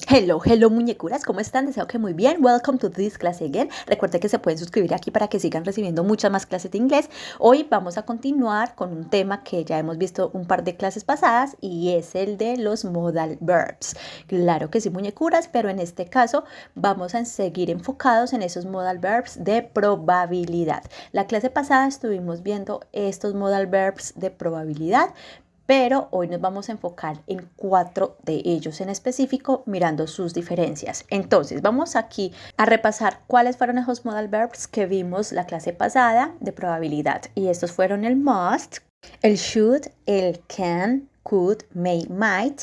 Hello muñecuras, ¿cómo están? Deseo que muy bien. Welcome to this class again. Recuerden que se pueden suscribir aquí para que sigan recibiendo muchas más clases de inglés. Hoy vamos a continuar con un tema que ya hemos visto un par de clases pasadas y es el de los modal verbs. Claro que sí, muñecuras, pero en este caso vamos a seguir enfocados en esos modal verbs de probabilidad. La clase pasada estuvimos viendo estos modal verbs de probabilidad, pero hoy nos vamos a enfocar en 4 de ellos en específico, mirando sus diferencias. Entonces, vamos aquí a repasar cuáles fueron esos modal verbs que vimos la clase pasada de probabilidad. Y estos fueron el must, el should, el can, could, may, might.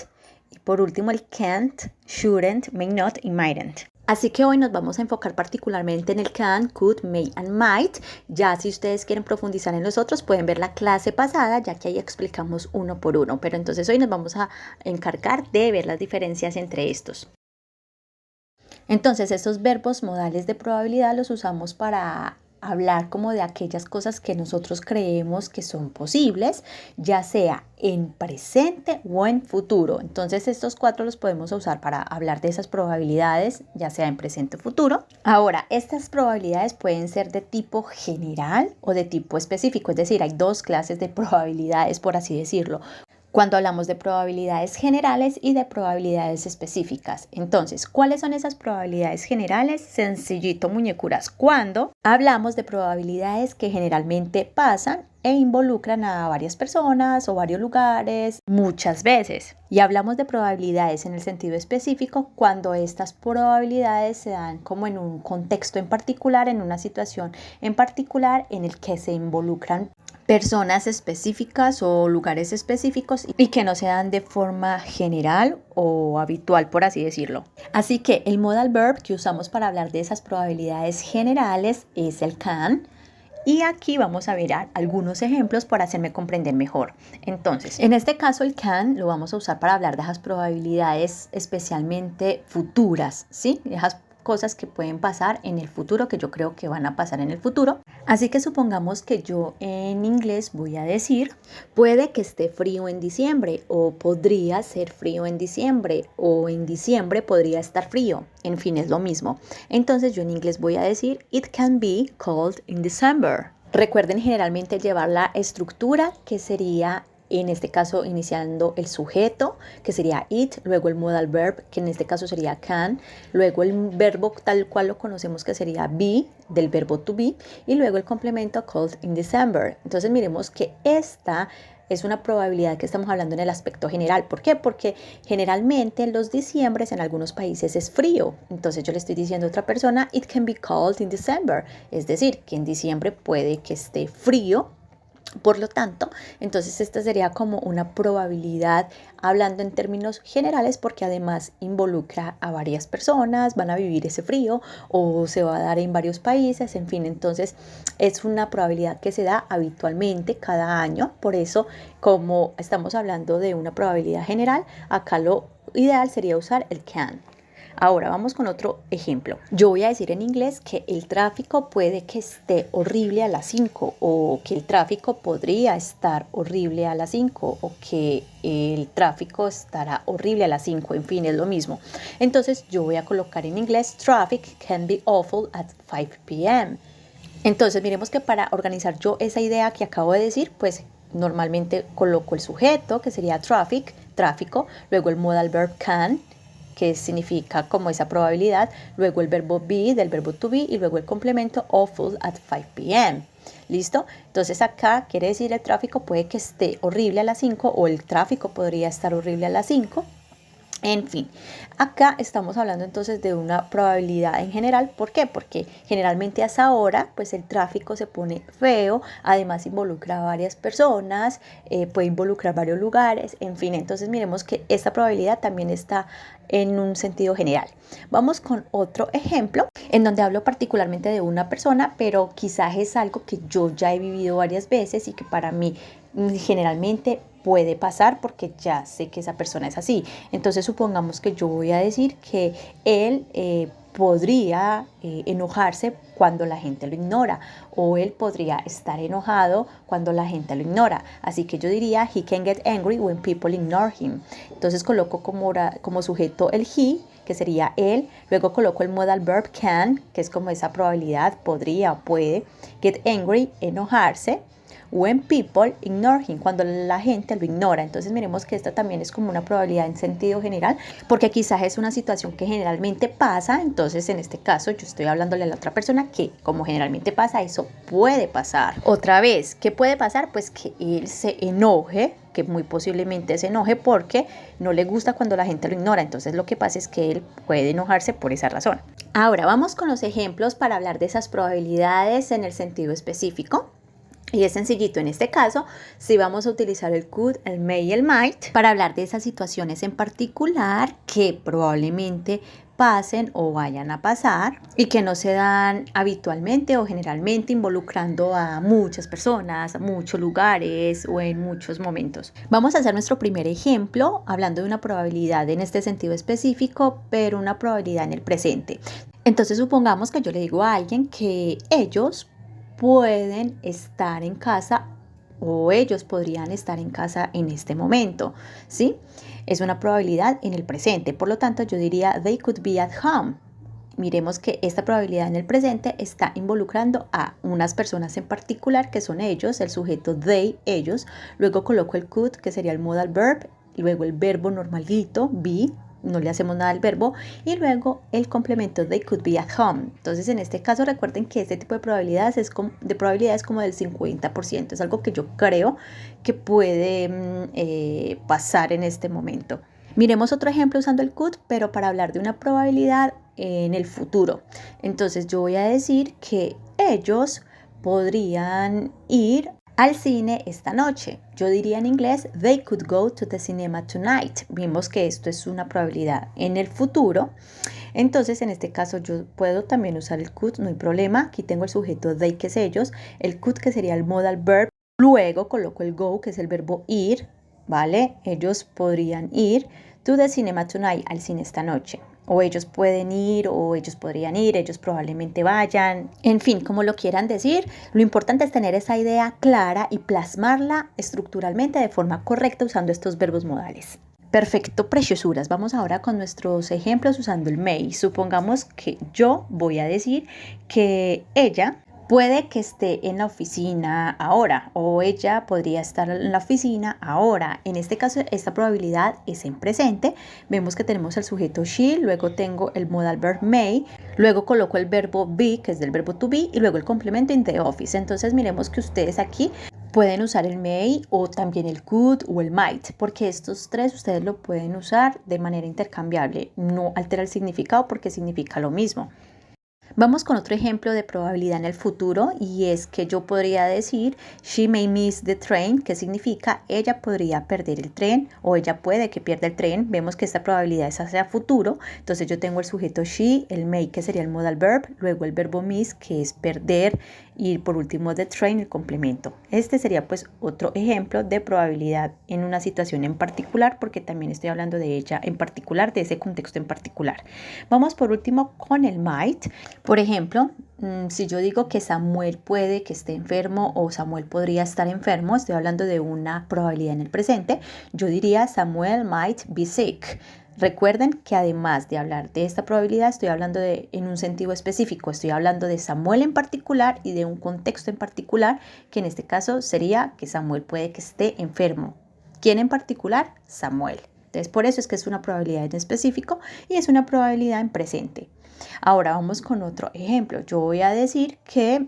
Y por último, el can't, shouldn't, may not y mightn't. Así que hoy nos vamos a enfocar particularmente en el can, could, may and might. Ya si ustedes quieren profundizar en los otros, pueden ver la clase pasada, ya que ahí explicamos uno por uno. Pero entonces hoy nos vamos a encargar de ver las diferencias entre estos. Entonces, estos verbos modales de probabilidad los usamos para hablar como de aquellas cosas que nosotros creemos que son posibles, ya sea en presente o en futuro. Entonces estos 4 los podemos usar para hablar de esas probabilidades, ya sea en presente o futuro. Ahora, estas probabilidades pueden ser de tipo general o de tipo específico, es decir, hay 2 clases de probabilidades, por así decirlo, cuando hablamos de probabilidades generales y de probabilidades específicas. Entonces, ¿cuáles son esas probabilidades generales? Sencillito, muñecuras. Cuando hablamos de probabilidades que generalmente pasan e involucran a varias personas o varios lugares muchas veces. Y hablamos de probabilidades en el sentido específico cuando estas probabilidades se dan como en un contexto en particular, en una situación en particular en el que se involucran personas específicas o lugares específicos y que no se dan de forma general o habitual, por así decirlo. Así que el modal verb que usamos para hablar de esas probabilidades generales es el can. Y aquí vamos a ver algunos ejemplos para hacerme comprender mejor. Entonces, en este caso el can lo vamos a usar para hablar de esas probabilidades especialmente futuras, ¿sí? Esas cosas que pueden pasar en el futuro, que yo creo que van a pasar en el futuro. Así que supongamos que yo en inglés voy a decir, puede que esté frío en diciembre, o podría ser frío en diciembre, o en diciembre podría estar frío. En fin, es lo mismo. Entonces yo en inglés voy a decir, it can be cold in December. Recuerden generalmente llevar la estructura que sería, en este caso iniciando el sujeto, que sería it, luego el modal verb, que en este caso sería can, luego el verbo tal cual lo conocemos, que sería be, del verbo to be, y luego el complemento cold in December. Entonces miremos que esta es una probabilidad que estamos hablando en el aspecto general. ¿Por qué? Porque generalmente en los diciembres en algunos países es frío. Entonces yo le estoy diciendo a otra persona, it can be cold in December. Es decir, que en diciembre puede que esté frío. Por lo tanto, entonces esta sería como una probabilidad hablando en términos generales, porque además involucra a varias personas, van a vivir ese frío o se va a dar en varios países, en fin, entonces es una probabilidad que se da habitualmente cada año. Por eso, como estamos hablando de una probabilidad general, acá lo ideal sería usar el can. Ahora vamos con otro ejemplo. Yo voy a decir en inglés que el tráfico puede que esté horrible a las 5, o que el tráfico podría estar horrible a las 5, o que el tráfico estará horrible a las 5, en fin, es lo mismo. Entonces yo voy a colocar en inglés, traffic can be awful at 5 p.m. Entonces miremos que para organizar yo esa idea que acabo de decir, pues normalmente coloco el sujeto, que sería traffic, tráfico, luego el modal verb can, que significa como esa probabilidad, luego el verbo be, del verbo to be, y luego el complemento awful at 5 p.m. ¿Listo? Entonces acá quiere decir el tráfico puede que esté horrible a las 5, o el tráfico podría estar horrible a las 5. En fin, acá estamos hablando entonces de una probabilidad en general. ¿Por qué? Porque generalmente a esa hora pues el tráfico se pone feo, además involucra a varias personas, puede involucrar varios lugares, en fin. Entonces miremos que esta probabilidad también está en un sentido general. Vamos con otro ejemplo en donde hablo particularmente de una persona, pero quizás es algo que yo ya he vivido varias veces y que para mí generalmente puede pasar porque ya sé que esa persona es así. Entonces supongamos que yo voy a decir que él podría enojarse cuando la gente lo ignora, o él podría estar enojado cuando la gente lo ignora. Así que yo diría, he can get angry when people ignore him. Entonces coloco como sujeto el he, que sería él. Luego coloco el modal verb can, que es como esa probabilidad, podría o puede. Get angry, enojarse. When people ignore him, cuando la gente lo ignora. Entonces miremos que esta también es como una probabilidad en sentido general, porque quizás es una situación que generalmente pasa. Entonces en este caso yo estoy hablándole a la otra persona que como generalmente pasa, eso puede pasar. Otra vez, ¿qué puede pasar? Pues que él se enoje, que muy posiblemente se enoje porque no le gusta cuando la gente lo ignora. Entonces lo que pasa es que él puede enojarse por esa razón. Ahora vamos con los ejemplos para hablar de esas probabilidades en el sentido específico. Y es sencillito en este caso, si vamos a utilizar el could, el may y el might para hablar de esas situaciones en particular que probablemente pasen o vayan a pasar y que no se dan habitualmente o generalmente involucrando a muchas personas, a muchos lugares o en muchos momentos. Vamos a hacer nuestro primer ejemplo hablando de una probabilidad en este sentido específico, pero una probabilidad en el presente. Entonces supongamos que yo le digo a alguien que ellos pueden estar en casa o ellos podrían estar en casa en este momento, ¿sí? Es una probabilidad en el presente, por lo tanto yo diría they could be at home. Miremos que esta probabilidad en el presente está involucrando a unas personas en particular que son ellos, el sujeto they, ellos, luego coloco el could que sería el modal verb, luego el verbo normalito, be, no le hacemos nada al verbo, y luego el complemento they could be at home. Entonces en este caso recuerden que este tipo de probabilidades es como del 50%, es algo que yo creo que puede pasar en este momento. Miremos otro ejemplo usando el could, pero para hablar de una probabilidad en el futuro. Entonces yo voy a decir que ellos podrían ir al cine esta noche. Yo diría en inglés, they could go to the cinema tonight. Vimos que esto es una probabilidad en el futuro. Entonces, en este caso, yo puedo también usar el could, no hay problema. Aquí tengo el sujeto they, que es ellos, el could, que sería el modal verb. Luego coloco el go, que es el verbo ir, ¿vale? Ellos podrían ir to the cinema tonight, al cine esta noche. O ellos pueden ir, o ellos podrían ir, ellos probablemente vayan. En fin, como lo quieran decir, lo importante es tener esa idea clara y plasmarla estructuralmente de forma correcta usando estos verbos modales. Perfecto, preciosuras. Vamos ahora con nuestros ejemplos usando el may. Supongamos que yo voy a decir que ella puede que esté en la oficina ahora o ella podría estar en la oficina ahora. En este caso, esta probabilidad es en presente. Vemos que tenemos el sujeto she, luego tengo el modal verb may, luego coloco el verbo be, que es del verbo to be, y luego el complemento in the office. Entonces miremos que ustedes aquí pueden usar el may o también el could o el might, porque estos tres ustedes lo pueden usar de manera intercambiable. No altera el significado porque significa lo mismo. Vamos con otro ejemplo de probabilidad en el futuro y es que yo podría decir she may miss the train, que significa ella podría perder el tren o ella puede que pierda el tren. Vemos que esta probabilidad es hacia futuro, entonces yo tengo el sujeto she, el may que sería el modal verb, luego el verbo miss que es perder y por último the train, el complemento. Este sería pues otro ejemplo de probabilidad en una situación en particular porque también estoy hablando de ella en particular, de ese contexto en particular. Vamos por último con el might. Por ejemplo, si yo digo que Samuel puede que esté enfermo o Samuel podría estar enfermo, estoy hablando de una probabilidad en el presente, yo diría Samuel might be sick. Recuerden que además de hablar de esta probabilidad, estoy hablando en un sentido específico, estoy hablando de Samuel en particular y de un contexto en particular, que en este caso sería que Samuel puede que esté enfermo. ¿Quién en particular? Samuel. Entonces, por eso es que es una probabilidad en específico y es una probabilidad en presente. Ahora vamos con otro ejemplo. Yo voy a decir que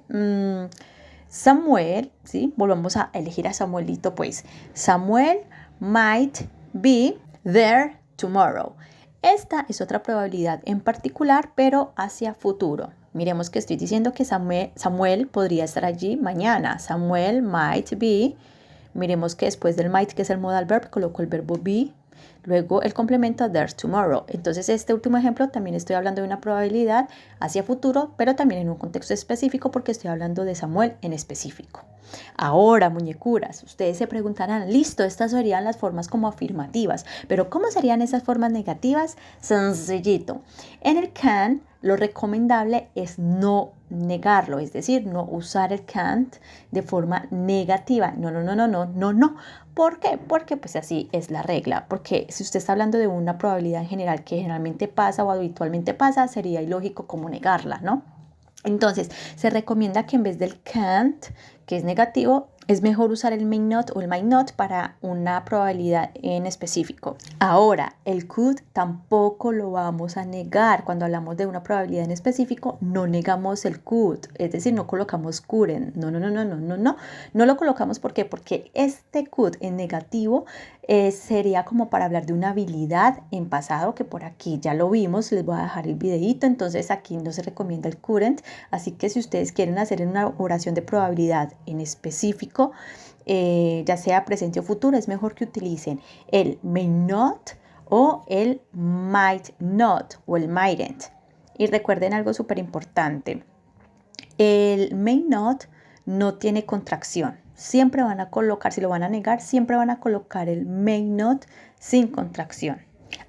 Samuel, ¿sí? Volvamos a elegir a Samuelito, pues. Samuel might be there tomorrow. Esta es otra probabilidad en particular, pero hacia futuro. Miremos que estoy diciendo que Samuel podría estar allí mañana. Samuel might be. Miremos que después del might, que es el modal verb, coloco el verbo be. Luego el complemento there tomorrow. Entonces este último ejemplo también estoy hablando de una probabilidad hacia futuro, pero también en un contexto específico porque estoy hablando de Samuel en específico. Ahora, muñecuras, ustedes se preguntarán, listo, estas serían las formas como afirmativas, pero ¿cómo serían esas formas negativas? Sencillito. En el can, lo recomendable es no negarlo, es decir, no usar el can't de forma negativa. No, no, no, no, no, no, no. ¿Por qué? Porque pues así es la regla. Porque si usted está hablando de una probabilidad en general que generalmente pasa o habitualmente pasa, sería ilógico como negarla, ¿no? Entonces, se recomienda que en vez del can't, que es negativo, es mejor usar el may not o el might not para una probabilidad en específico. Ahora, el could tampoco lo vamos a negar. Cuando hablamos de una probabilidad en específico, no negamos el could, es decir, no colocamos couldn't. No, no, no, no, no, no, no. No lo colocamos, ¿por qué? Porque este could en negativo sería como para hablar de una habilidad en pasado, que por aquí ya lo vimos, les voy a dejar el videito, entonces aquí no se recomienda el couldn't, así que si ustedes quieren hacer una oración de probabilidad en específico, ya sea presente o futuro, es mejor que utilicen el may not o el might not o el mightn't. Y recuerden algo súper importante, el may not no tiene contracción. Siempre van a colocar, si lo van a negar, siempre van a colocar el may not sin contracción.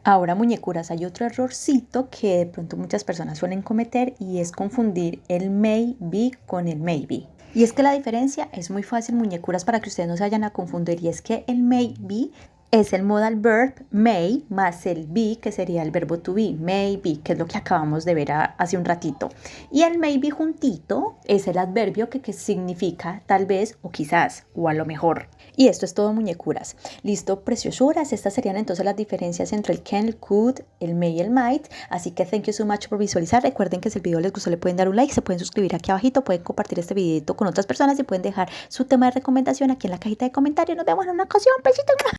Ahora, muñecuras, hay otro errorcito que de pronto muchas personas suelen cometer y es confundir el may be con el maybe. Y es que la diferencia es muy fácil, muñecuras, para que ustedes no se vayan a confundir, y es que el may be es el modal verb may más el be, que sería el verbo to be, maybe, que es lo que acabamos de ver hace un ratito. Y el maybe juntito es el adverbio que significa tal vez o quizás o a lo mejor. Y esto es todo, muñecuras. Listo, preciosuras. Estas serían entonces las diferencias entre el can, el could, el may y el might. Así que thank you so much por visualizar. Recuerden que si el video les gustó le pueden dar un like, se pueden suscribir aquí abajito, pueden compartir este videito con otras personas y pueden dejar su tema de recomendación aquí en la cajita de comentarios. Nos vemos en una ocasión. Besito.